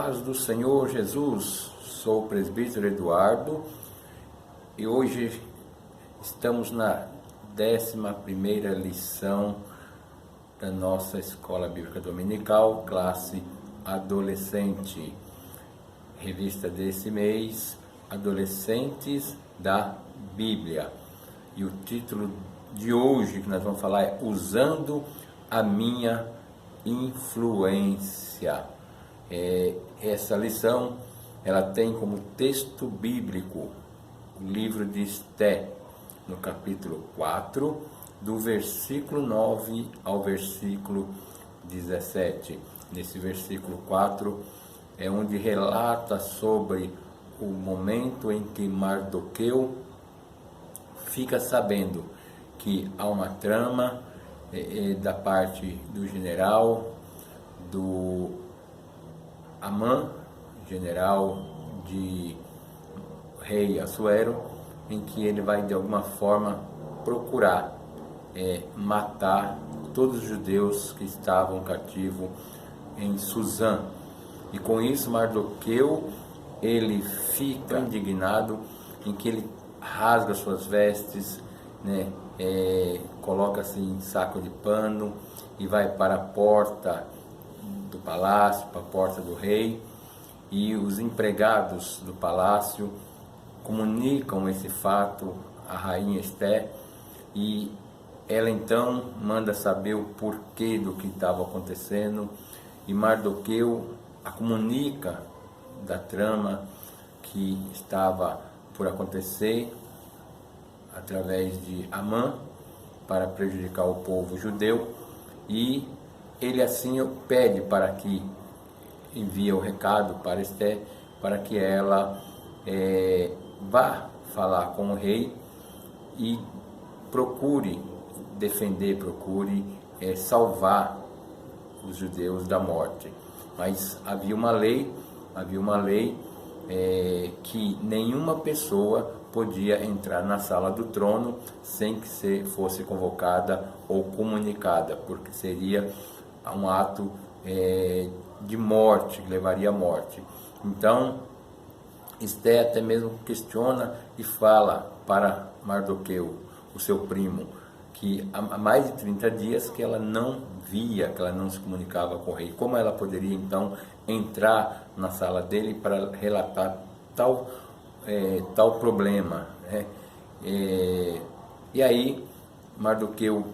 paz do Senhor Jesus, sou o presbítero Eduardo e hoje estamos na 11ª lição da nossa Escola Bíblica Dominical, classe adolescente. Revista desse mês, Adolescentes da Bíblia. E o título de hoje que nós vamos falar é Usando a Minha Influência. Essa lição ela tem como texto bíblico o livro de Esté, no capítulo 4, do versículo 9 ao versículo 17. Nesse versículo 4 é onde relata sobre o momento em que Mardoqueu fica sabendo que há uma trama da parte do general, do Amã, general de rei Assuero, em que ele vai de alguma forma procurar matar todos os judeus que estavam cativos em Suzã. E com isso Mardoqueu ele fica indignado, em que ele rasga suas vestes, coloca-se em saco de pano e vai para a porta do palácio, para a porta do rei, e os empregados do palácio comunicam esse fato à rainha Esté, e ela então manda saber o porquê do que estava acontecendo, e Mardoqueu a comunica da trama que estava por acontecer através de Amã para prejudicar o povo judeu, e ele assim pede para que envie o recado para Esté, para que ela vá falar com o rei e procure defender, procure salvar os judeus da morte. Mas havia uma lei que nenhuma pessoa podia entrar na sala do trono sem que fosse convocada ou comunicada, porque seria um ato de morte, que levaria à morte. Então, Esté até mesmo questiona e fala para Mardoqueu, o seu primo, que há mais de 30 dias que ela não via, que ela não se comunicava com o rei. Como ela poderia então entrar na sala dele para relatar tal problema, né? E aí Mardoqueu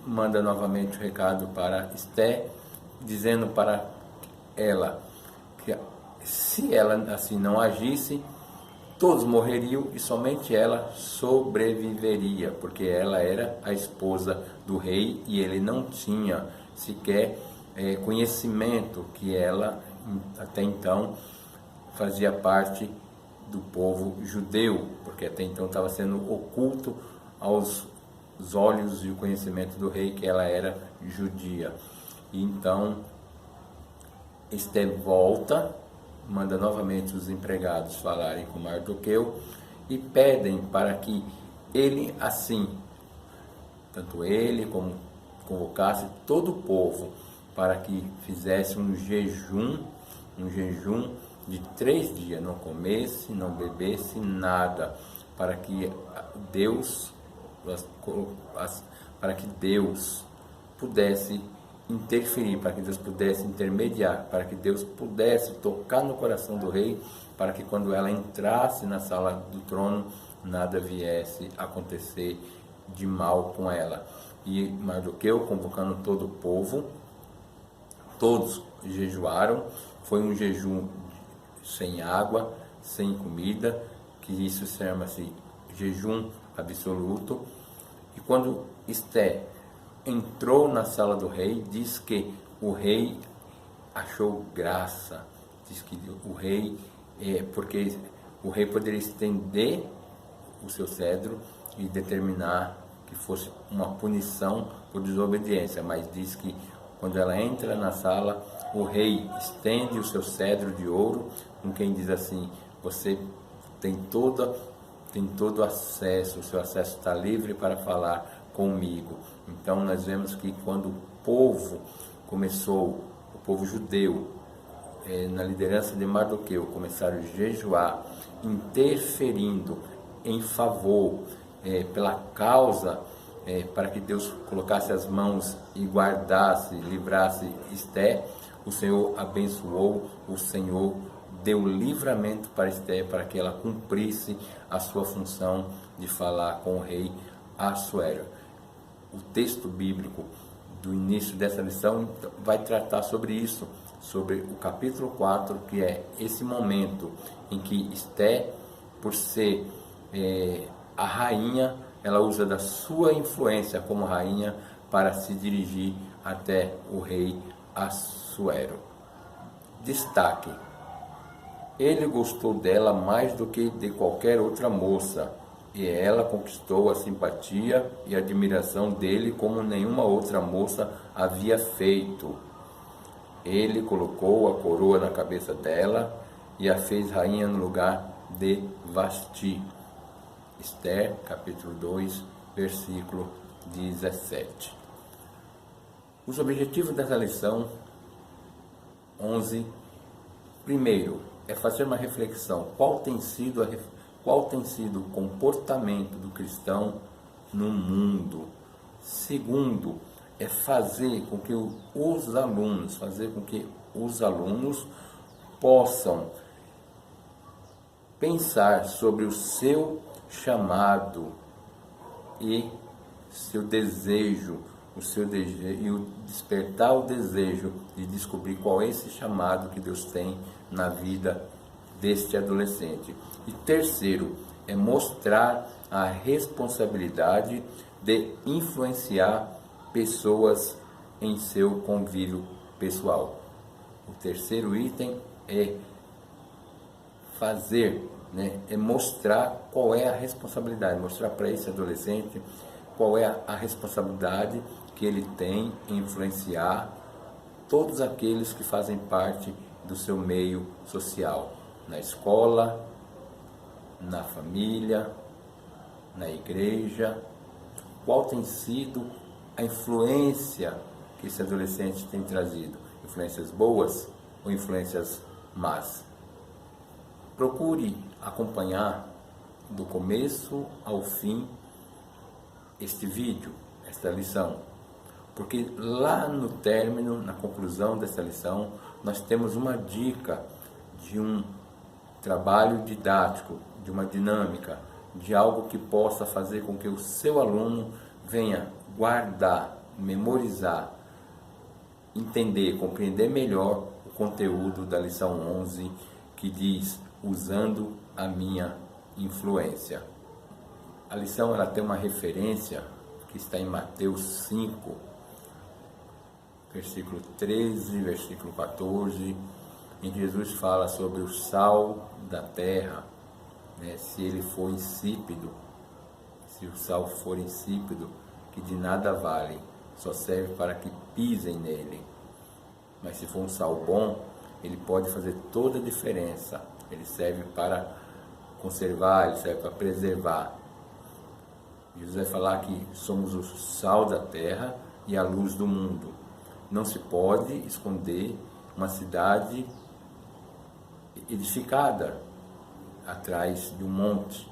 manda novamente o recado para Esté, dizendo para ela que se ela assim não agisse, todos morreriam e somente ela sobreviveria, porque ela era a esposa do rei e ele não tinha sequer conhecimento que ela até então fazia parte do povo judeu, porque até então estava sendo oculto aos olhos e o conhecimento do rei que ela era judia. E então Esté volta, manda novamente os empregados falarem com Mardoqueu e pedem para que ele assim, tanto ele como convocasse todo o povo para que fizesse um jejum de 3 dias, não comesse, não bebesse nada, para que Deus pudesse interferir, para que Deus pudesse intermediar, para que Deus pudesse tocar no coração do rei, para que quando ela entrasse na sala do trono, nada viesse acontecer de mal com ela. E Mardoqueu, convocando todo o povo, todos jejuaram. Foi um jejum sem água, sem comida, que isso chama-se jejum absoluto. E quando Esté entrou na sala do rei, diz que o rei achou graça, diz que o rei, porque o rei poderia estender o seu cedro e determinar que fosse uma punição por desobediência, mas diz que quando ela entra na sala, o rei estende o seu cedro de ouro, com quem diz assim: você tem todo acesso, o seu acesso está livre para falar comigo. Então nós vemos que quando o povo judeu na liderança de Mardoqueu, começaram a jejuar, interferindo em favor, pela causa, para que Deus colocasse as mãos e guardasse, livrasse Esté, o Senhor abençoou, o Senhor deu livramento para Esté, para que ela cumprisse a sua função de falar com o rei Assuero. O texto bíblico do início dessa lição vai tratar sobre isso, sobre o capítulo 4, que é esse momento em que Esté, por ser a rainha, ela usa da sua influência como rainha para se dirigir até o rei Assuero. Destaque: ele gostou dela mais do que de qualquer outra moça, e ela conquistou a simpatia e a admiração dele como nenhuma outra moça havia feito. Ele colocou a coroa na cabeça dela e a fez rainha no lugar de Vasti. Esther, capítulo 2, versículo 17. Os objetivos dessa lição 11, primeiro, é fazer uma reflexão. Qual tem sido o comportamento do cristão no mundo? Segundo, é fazer com que os alunos possam pensar sobre o seu chamado e seu desejo, e o despertar o desejo de descobrir qual é esse chamado que Deus tem na vida deste adolescente. E terceiro, é mostrar a responsabilidade de influenciar pessoas em seu convívio pessoal. O terceiro item é é mostrar qual é a responsabilidade, mostrar para esse adolescente qual é a responsabilidade que ele tem em influenciar todos aqueles que fazem parte do seu meio social, na escola, na família, na igreja. Qual tem sido a influência que esse adolescente tem trazido? Influências boas ou influências más? Procure acompanhar do começo ao fim este vídeo, esta lição, porque lá no término, na conclusão dessa lição, nós temos uma dica de um trabalho didático, de uma dinâmica, de algo que possa fazer com que o seu aluno venha guardar, memorizar, entender, compreender melhor o conteúdo da lição 11, que diz: usando a minha influência. A lição ela tem uma referência que está em Mateus 5, versículo 13, versículo 14, em que Jesus fala sobre o sal da terra, se ele for insípido, se o sal for insípido, que de nada vale, só serve para que pisem nele. Mas se for um sal bom, ele pode fazer toda a diferença. Ele serve para conservar, ele serve para preservar. Jesus vai falar que somos o sal da terra e a luz do mundo. Não se pode esconder uma cidade edificada atrás de um monte.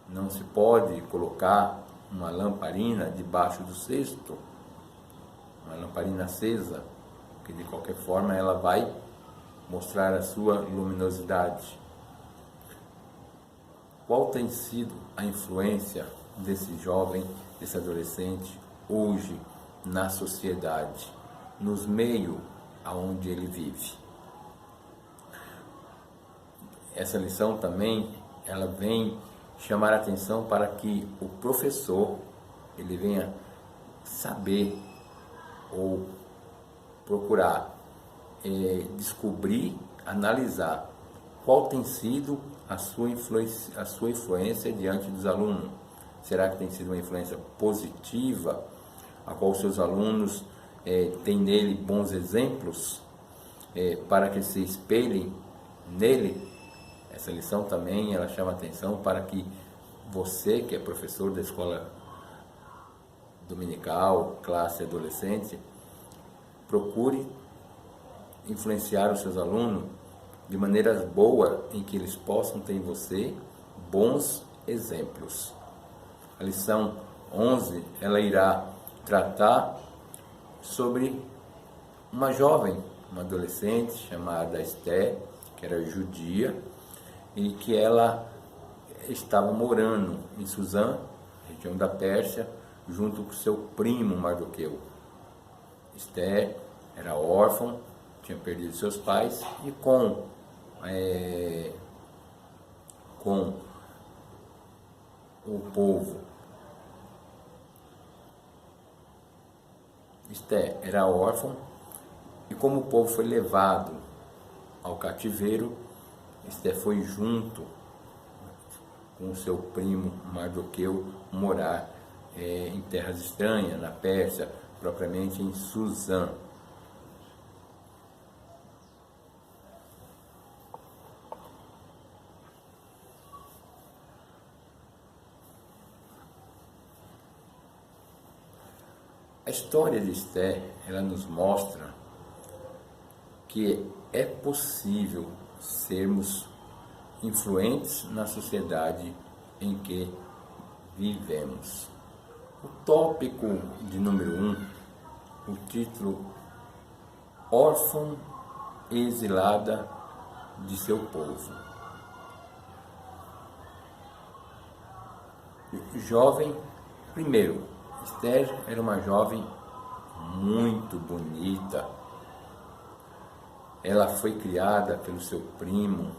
Não se pode colocar uma lamparina debaixo do cesto, uma lamparina acesa, porque de qualquer forma ela vai mostrar a sua luminosidade. Qual tem sido a influência desse jovem, desse adolescente, hoje na sociedade, nos meios aonde ele vive? Essa lição também, ela vem chamar a atenção para que o professor, ele venha saber ou procurar descobrir, analisar qual tem sido a sua influência diante dos alunos. Será que tem sido uma influência positiva, a qual seus alunos têm nele bons exemplos para que se espelhem nele? Essa lição também ela chama atenção para que você, que é professor da escola dominical, classe adolescente, procure influenciar os seus alunos de maneiras boas em que eles possam ter em você bons exemplos. A lição 11, ela irá tratar sobre uma jovem, uma adolescente chamada Esther, que era judia, e que ela estava morando em Suzã, região da Pérsia, junto com seu primo Mardoqueu. Esther era órfã, tinha perdido seus pais, e com o povo, Esther era órfã, e como o povo foi levado ao cativeiro, Esther foi junto com o seu primo Mardoqueu morar em terras estranhas, na Pérsia, propriamente em Suzã. A história de Esther, ela nos mostra que é possível sermos influentes na sociedade em que vivemos. O tópico de número 1, o título Órfã e exilada de seu povo. Jovem, primeiro, Esther era uma jovem muito bonita. Ela foi criada pelo seu primo,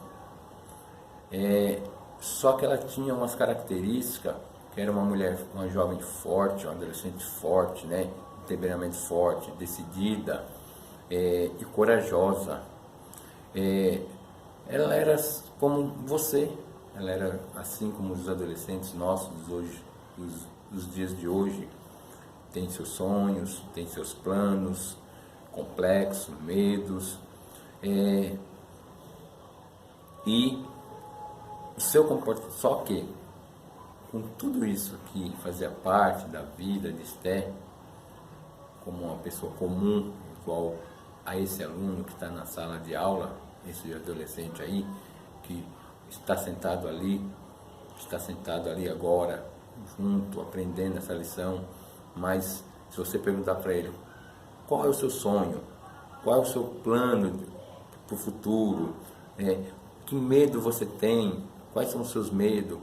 só que ela tinha umas características, que era uma mulher, uma jovem forte, uma adolescente forte, né? Temperamento forte, decidida e corajosa. Ela era como você, ela era assim como os adolescentes nossos hoje, os dias de hoje. Tem seus sonhos, tem seus planos, complexos, medos, e o seu comportamento, só que com tudo isso que fazia parte da vida de Esther, como uma pessoa comum, igual a esse aluno que está na sala de aula, esse adolescente aí, que está sentado ali agora, junto, aprendendo essa lição, mas se você perguntar para ele, qual é o seu sonho? Qual é o seu plano para o futuro? Que medo você tem? Quais são os seus medos?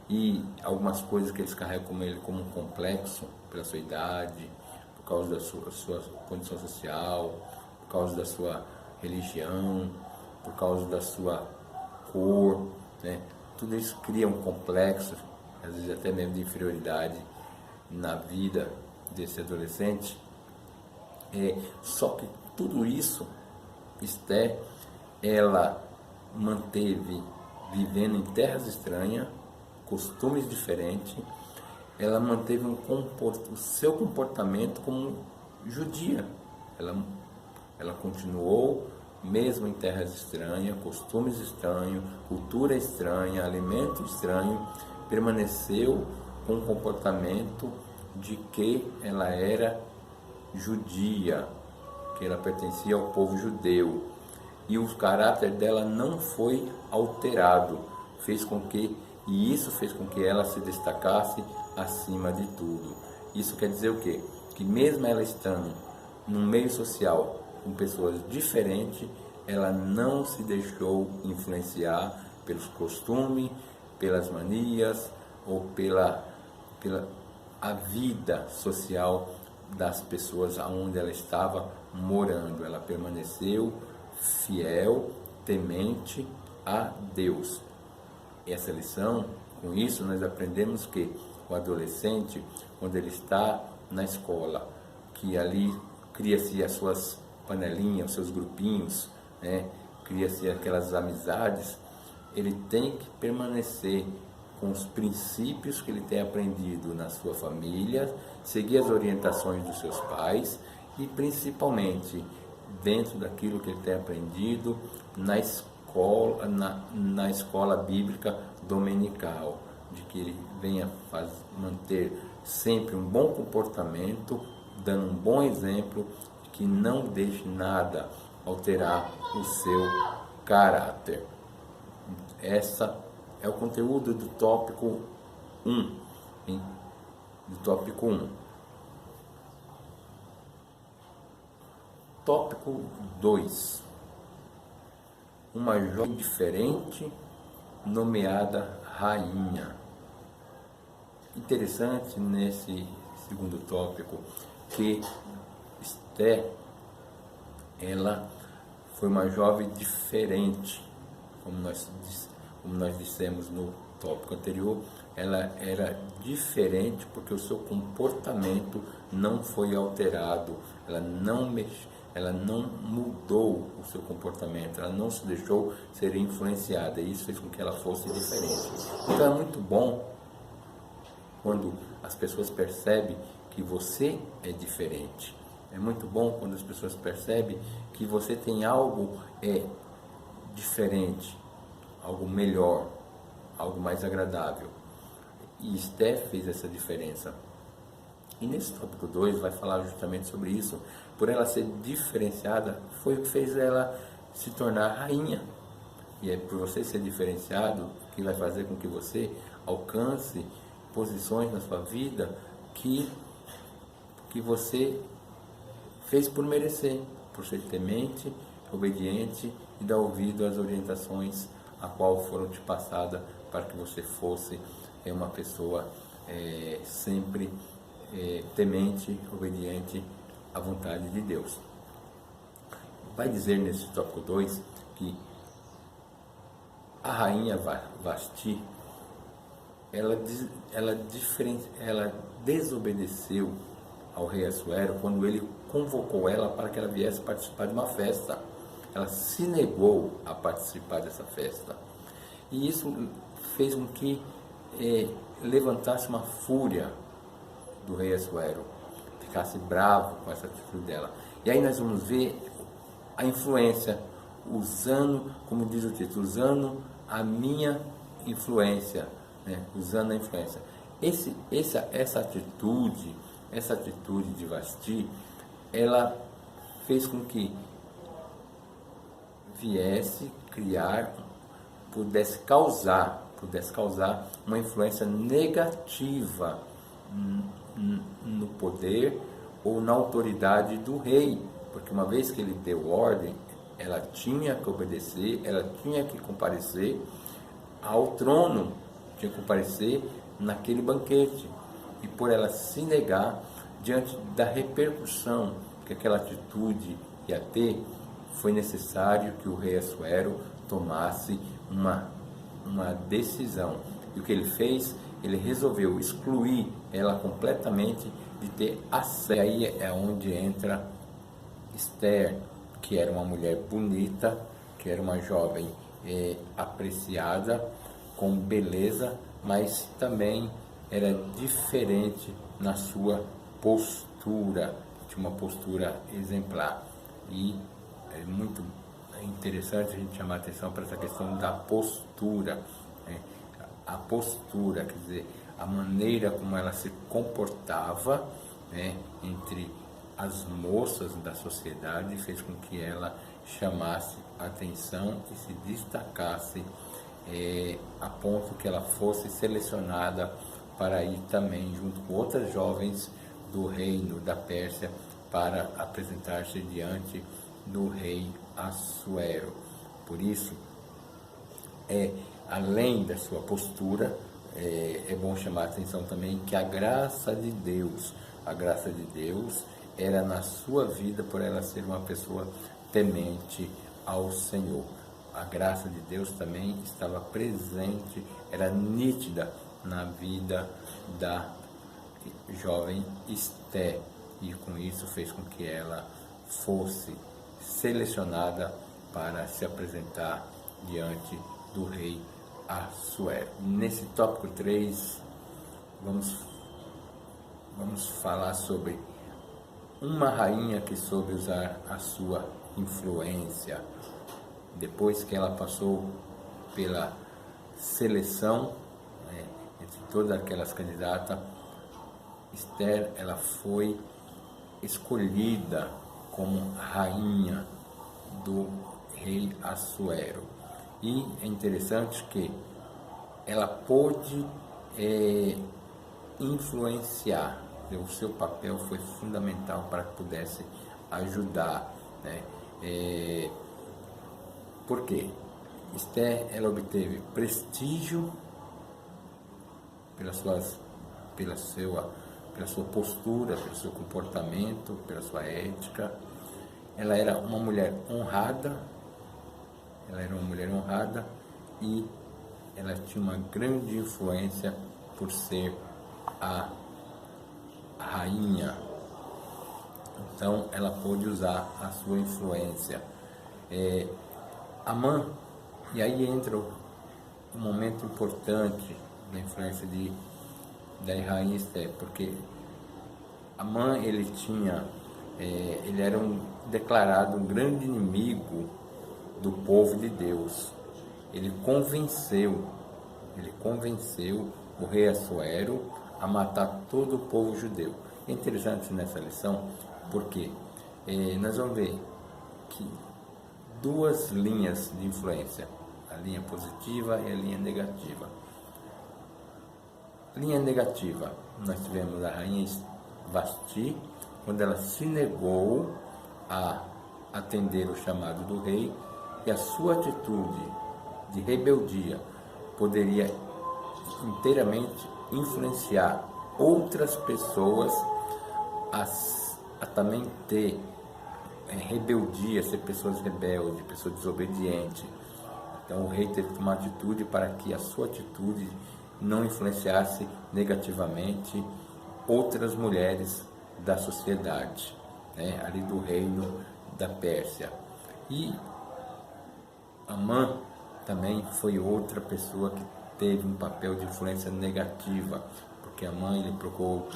E algumas coisas que eles carregam como ele como um complexo pela sua idade, por causa da sua condição social, por causa da sua religião, por causa da sua cor, né? Tudo isso cria um complexo, às vezes até mesmo de inferioridade na vida desse adolescente. Só que tudo isso, Esther, ela manteve vivendo em terras estranhas, costumes diferentes, ela manteve o seu comportamento como judia. Ela continuou, mesmo em terras estranhas, costumes estranhos, cultura estranha, alimento estranho, permaneceu com um comportamento de que ela era judia, que ela pertencia ao povo judeu. E o caráter dela não foi alterado, e isso fez com que ela se destacasse acima de tudo. Isso quer dizer o quê? Que mesmo ela estando num meio social com pessoas diferentes, ela não se deixou influenciar pelos costumes, pelas manias ou pela a vida social das pessoas aonde ela estava morando. Ela permaneceu fiel, temente a Deus. Essa lição, com isso nós aprendemos que o adolescente, quando ele está na escola, que ali cria-se as suas panelinhas, os seus grupinhos, né? Cria-se aquelas amizades, ele tem que permanecer com os princípios que ele tem aprendido na sua família, seguir as orientações dos seus pais e principalmente dentro daquilo que ele tem aprendido na escola bíblica dominical, de que ele venha manter sempre um bom comportamento, dando um bom exemplo, que não deixe nada alterar o seu caráter. Essa é o conteúdo do tópico 1, hein? Do tópico 1. Tópico 2. Uma jovem diferente, nomeada rainha. Interessante nesse segundo tópico que Esther, ela foi uma jovem diferente, como nós dissemos no tópico anterior. Ela era diferente porque o seu comportamento não foi alterado, ela não mudou o seu comportamento, ela não se deixou ser influenciada, e isso fez com que ela fosse diferente. Então é muito bom quando as pessoas percebem que você é diferente. É muito bom quando as pessoas percebem que você tem algo diferente, algo melhor, algo mais agradável. E Esther fez essa diferença. E nesse tópico 2 vai falar justamente sobre isso. Por ela ser diferenciada, foi o que fez ela se tornar rainha. E é por você ser diferenciado que vai fazer com que você alcance posições na sua vida que você fez por merecer, por ser temente, obediente e dar ouvido às orientações a qual foram te passadas para que você fosse uma pessoa sempre temente, obediente à vontade de Deus. Vai dizer nesse tópico 2 que a rainha Vasti, ela desobedeceu ao rei Assuero quando ele convocou ela para que ela viesse participar de uma festa. Ela se negou a participar dessa festa. E isso fez com que levantasse uma fúria do rei Assuero, ficasse bravo com essa atitude dela. E aí nós vamos ver a influência, usando, como diz o título, usando a minha influência, né? Usando a influência. Essa atitude de Vasti, ela fez com que pudesse causar uma influência negativa no poder ou na autoridade do rei, porque uma vez que ele deu ordem, ela tinha que obedecer, ela tinha que comparecer ao trono, tinha que comparecer naquele banquete. E por ela se negar, diante da repercussão que aquela atitude ia ter, foi necessário que o rei Assuero tomasse uma decisão. E o que ele fez? Ele resolveu excluir ela completamente de ter acesso. E aí é onde entra Esther, que era uma mulher bonita, que era uma jovem apreciada, com beleza, mas também era diferente na sua postura, tinha uma postura exemplar. E é muito interessante a gente chamar a atenção para essa questão da postura, né? A postura, quer dizer, a maneira como ela se comportava, né, entre as moças da sociedade, fez com que ela chamasse a atenção e se destacasse, a ponto que ela fosse selecionada para ir também junto com outras jovens do reino da Pérsia para apresentar-se diante do rei Assuero. Por isso, além da sua postura, é bom chamar a atenção também que a graça de Deus era na sua vida, por ela ser uma pessoa temente ao Senhor. A graça de Deus também estava presente, era nítida na vida da jovem Esther, e com isso fez com que ela fosse selecionada para se apresentar diante do rei Assuero. Nesse tópico 3, vamos falar sobre uma rainha que soube usar a sua influência. Depois que ela passou pela seleção, né, entre todas aquelas candidatas, Esther, ela foi escolhida como rainha do rei Assuero. E é interessante que ela pôde influenciar, o seu papel foi fundamental para que pudesse ajudar, né? Por quê? Esther, ela obteve prestígio pela sua postura, pelo seu comportamento, pela sua ética. Ela era uma mulher honrada, e ela tinha uma grande influência por ser a rainha. Então ela pôde usar a sua influência. Amã, e aí entra um momento importante da influência da rainha Esther, porque Amã, ele era declarado um grande inimigo do povo de Deus. Ele convenceu o rei Assuero a matar todo o povo judeu. É interessante nessa lição, porque nós vamos ver que duas linhas de influência, a linha positiva e a linha negativa. Linha negativa, nós tivemos a rainha Vasti, quando ela se negou a atender o chamado do rei, e a sua atitude de rebeldia poderia inteiramente influenciar outras pessoas a também ter rebeldia, ser pessoas rebeldes, pessoas desobedientes. Então o rei teve que tomar atitude para que a sua atitude não influenciasse negativamente outras mulheres da sociedade, né, ali do reino da Pérsia. E Amã também foi outra pessoa que teve um papel de influência negativa, porque Amã, ele procurou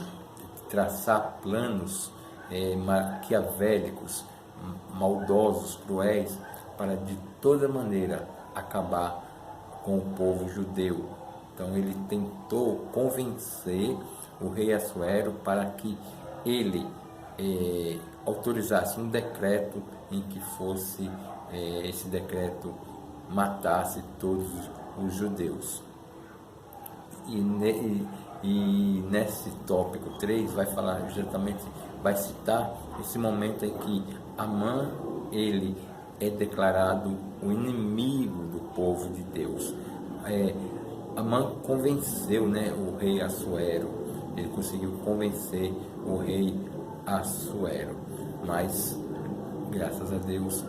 traçar planos maquiavélicos, maldosos, cruéis, para de toda maneira acabar com o povo judeu. Então ele tentou convencer o rei Assuero para que ele autorizasse um decreto em que fosse esse decreto matasse todos os judeus. E nesse tópico 3 vai falar justamente, vai citar esse momento em que Amã, ele é declarado o inimigo do povo de Deus. Amã convenceu, né, o rei Assuero, ele conseguiu convencer o rei Assuero, mas graças a Deus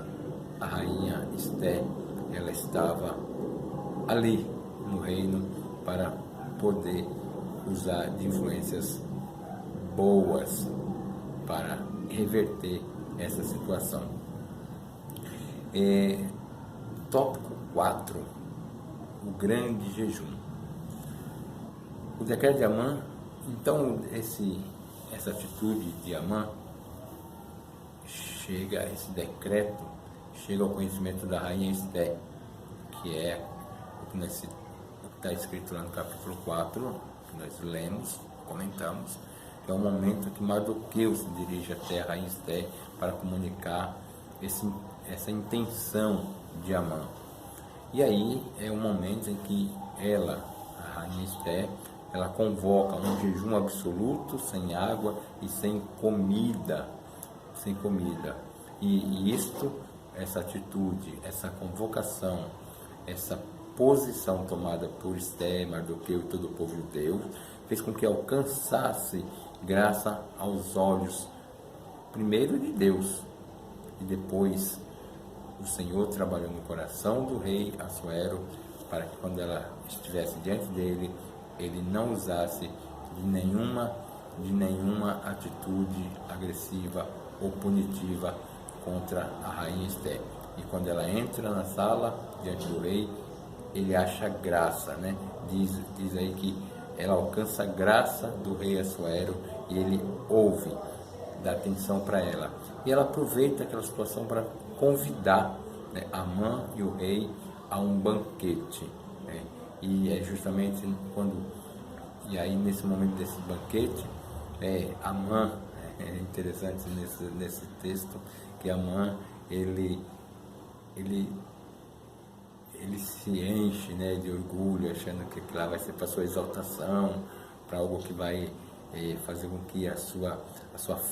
a rainha Esther, ela estava ali no reino para poder usar de influências boas para reverter essa situação. Tópico 4, o grande jejum. O decreto de Amã, então essa atitude de Amã esse decreto chega ao conhecimento da rainha Esther, que é o que está escrito lá no capítulo 4, que nós lemos, comentamos, que é o momento que Mardoqueu se dirige até a rainha Esther para comunicar essa intenção de Amã. E aí é o momento em que a rainha Esther, ela convoca um jejum absoluto, sem água e sem comida. E essa atitude, essa convocação, essa posição tomada por Esther, Mardoqueu e todo o povo judeu, fez com que alcançasse graça aos olhos, primeiro de Deus, e depois o Senhor trabalhou no coração do rei Assuero, para que quando ela estivesse diante dele, ele não usasse de nenhuma atitude agressiva ou punitiva contra a rainha Esther. E quando ela entra na sala diante do rei, ele acha graça, né? Diz aí que ela alcança a graça do rei Assuero e ele ouve, dá atenção para ela. E ela aproveita aquela situação para convidar, né, Amã e o rei a um banquete, né? E é justamente e aí nesse momento desse banquete, Amã, é interessante nesse texto, que Amã, ele ele, ele se enche, né, de orgulho, achando que aquilo lá vai ser para sua exaltação, para algo que vai fazer com que a sua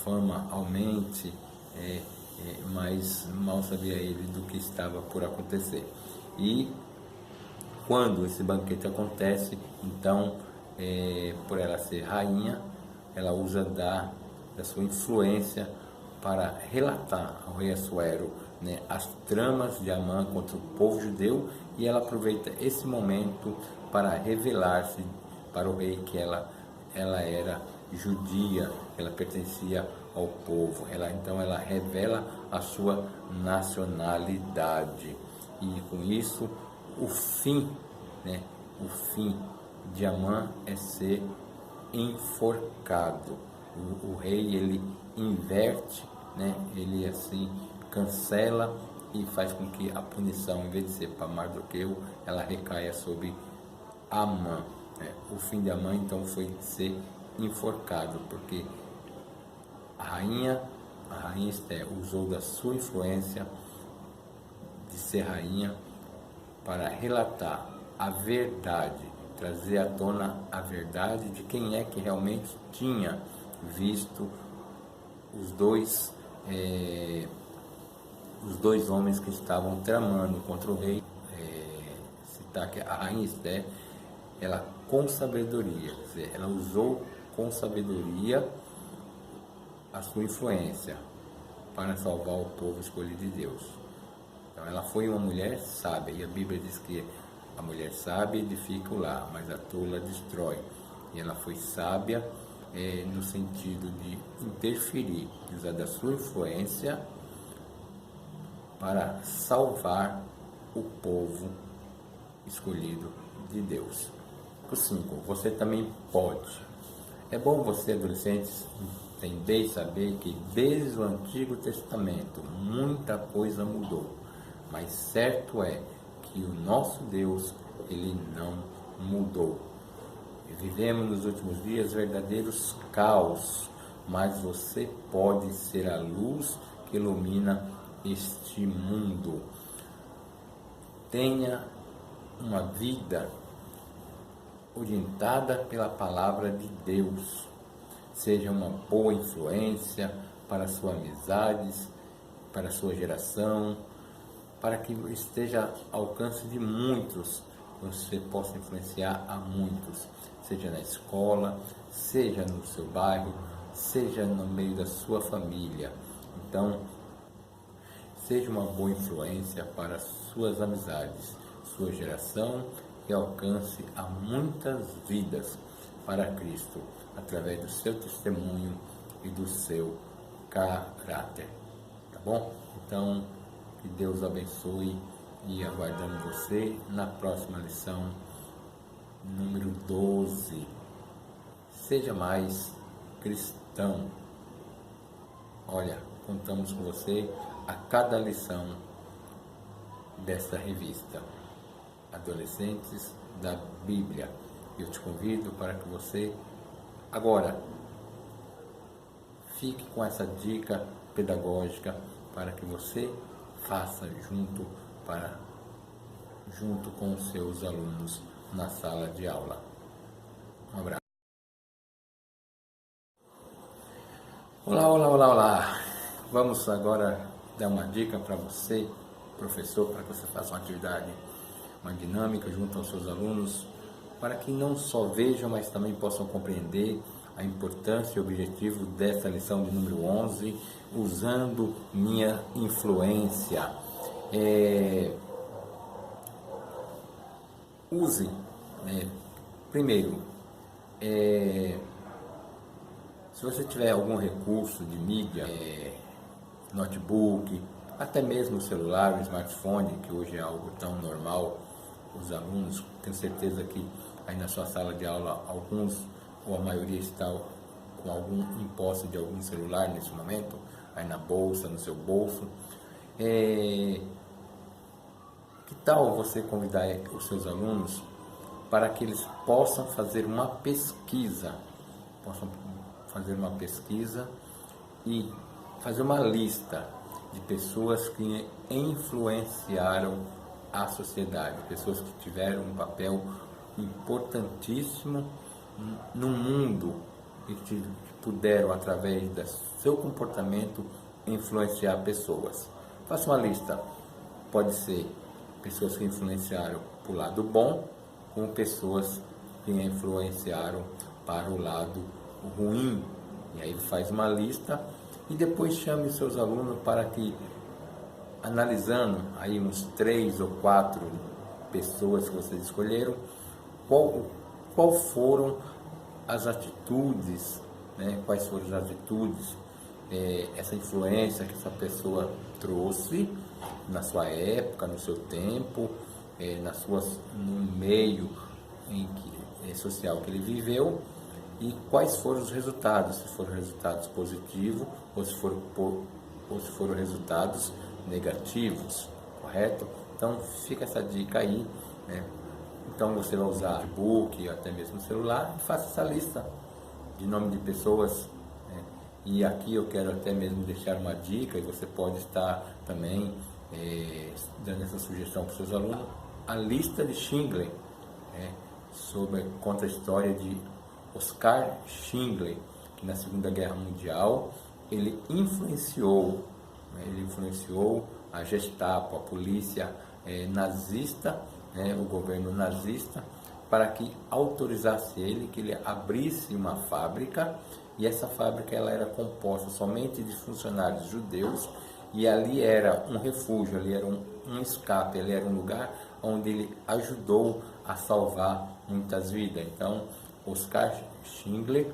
fama aumente, mas mal sabia ele do que estava por acontecer. E quando esse banquete acontece, então, por ela ser rainha, ela usa da sua influência para relatar ao rei Assuero, né, as tramas de Amã contra o povo judeu, e ela aproveita esse momento para revelar-se para o rei que ela era judia, ela pertencia ao povo. Então ela revela a sua nacionalidade, e com isso o fim, né, o fim de Amã é ser enforcado. O rei, ele inverte, né, ele assim cancela e faz com que a punição, em vez de ser para Mardoqueu, ela recaia sobre Amã, né? O fim de Amã então foi ser enforcado, porque a rainha Esté usou da sua influência de ser rainha para relatar a verdade, trazer à tona a verdade de quem é que realmente tinha visto os dois homens que estavam tramando contra o rei. Citar que a rainha Esté, ela com sabedoria, quer dizer, ela usou com sabedoria a sua influência para salvar o povo escolhido de Deus. Então ela foi uma mulher sábia, e a Bíblia diz que a mulher sábia edifica o lar, mas a tola destrói. E ela foi sábia no sentido de interferir, usar da sua influência para salvar o povo escolhido de Deus. 5. Você também pode. É bom você, adolescentes, entender e saber que desde o Antigo Testamento muita coisa mudou, mas certo é que o nosso Deus, ele não mudou. Vivemos nos últimos dias verdadeiros caos, mas você pode ser a luz que ilumina este mundo. Tenha uma vida orientada pela palavra de Deus. Seja uma boa influência para suas amizades, para a sua geração, para que esteja ao alcance de muitos, você possa influenciar a muitos, seja na escola, seja no seu bairro, seja no meio da sua família. Então, seja uma boa influência para suas amizades, sua geração, e alcance a muitas vidas para Cristo, através do seu testemunho e do seu caráter. Tá bom? Então, que Deus abençoe, e aguardamos você na próxima lição, número 12. Seja mais cristão. Olha, contamos com você a cada lição desta revista Adolescentes da Bíblia. Eu te convido para que você agora fique com essa dica pedagógica para que você faça junto com os seus alunos na sala de aula. Um abraço. Olá. Vamos agora dar uma dica para você, professor, para que você faça uma atividade, uma dinâmica junto aos seus alunos, para que não só vejam, mas também possam compreender a importância e o objetivo desta lição de número 11, usando minha influência. Use, primeiro, se você tiver algum recurso de mídia, notebook, até mesmo o celular, o smartphone, que hoje é algo tão normal, os alunos, tenho certeza que aí na sua sala de aula alguns ou a maioria está com algum imposto de algum celular nesse momento, aí na bolsa, no seu bolso. Que tal você convidar os seus alunos para que eles possam fazer uma pesquisa, e fazer uma lista de pessoas que influenciaram a sociedade, pessoas que tiveram um papel importantíssimo no mundo e que puderam, através do seu comportamento, influenciar pessoas. Faça uma lista. Pode ser pessoas que influenciaram para o lado bom, como pessoas que influenciaram para o lado ruim. E aí faz uma lista e depois chame os seus alunos para que, analisando aí uns 3 ou 4 pessoas que vocês escolheram, qual foram as atitudes, né? Quais foram as atitudes, essa influência que essa pessoa trouxe na sua época, no seu tempo, no meio social que ele viveu, e quais foram os resultados, se foram resultados positivos ou se foram resultados negativos, correto? Então fica essa dica aí, né? Então você vai usar e-book, até mesmo o celular, e faça essa lista de nome de pessoas, né? E aqui eu quero até mesmo deixar uma dica, e você pode estar também dando essa sugestão para os seus alunos, a lista de Schindler, né? Conta a história de Oskar Schindler, que na Segunda Guerra Mundial ele influenciou, né? Ele influenciou a Gestapo, a polícia nazista, né? O governo nazista, para que autorizasse ele, que ele abrisse uma fábrica, e essa fábrica ela era composta somente de funcionários judeus, e ali era um refúgio, ali era um escape, ali era um lugar onde ele ajudou a salvar muitas vidas. Então, Oskar Schindler,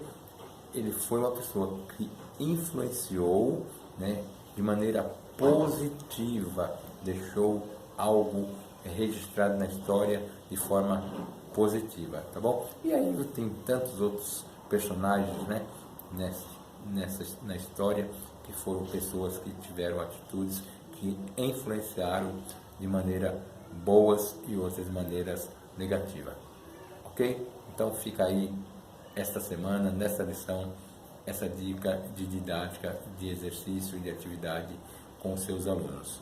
ele foi uma pessoa que influenciou, né, de maneira positiva, deixou algo registrado na história de forma positiva, tá bom? E aí tem tantos outros personagens, né, na história, que foram pessoas que tiveram atitudes que influenciaram de maneira boas e outras maneiras negativas, ok? Então fica aí esta semana, nesta lição, essa dica de didática, de exercício, de atividade com os seus alunos.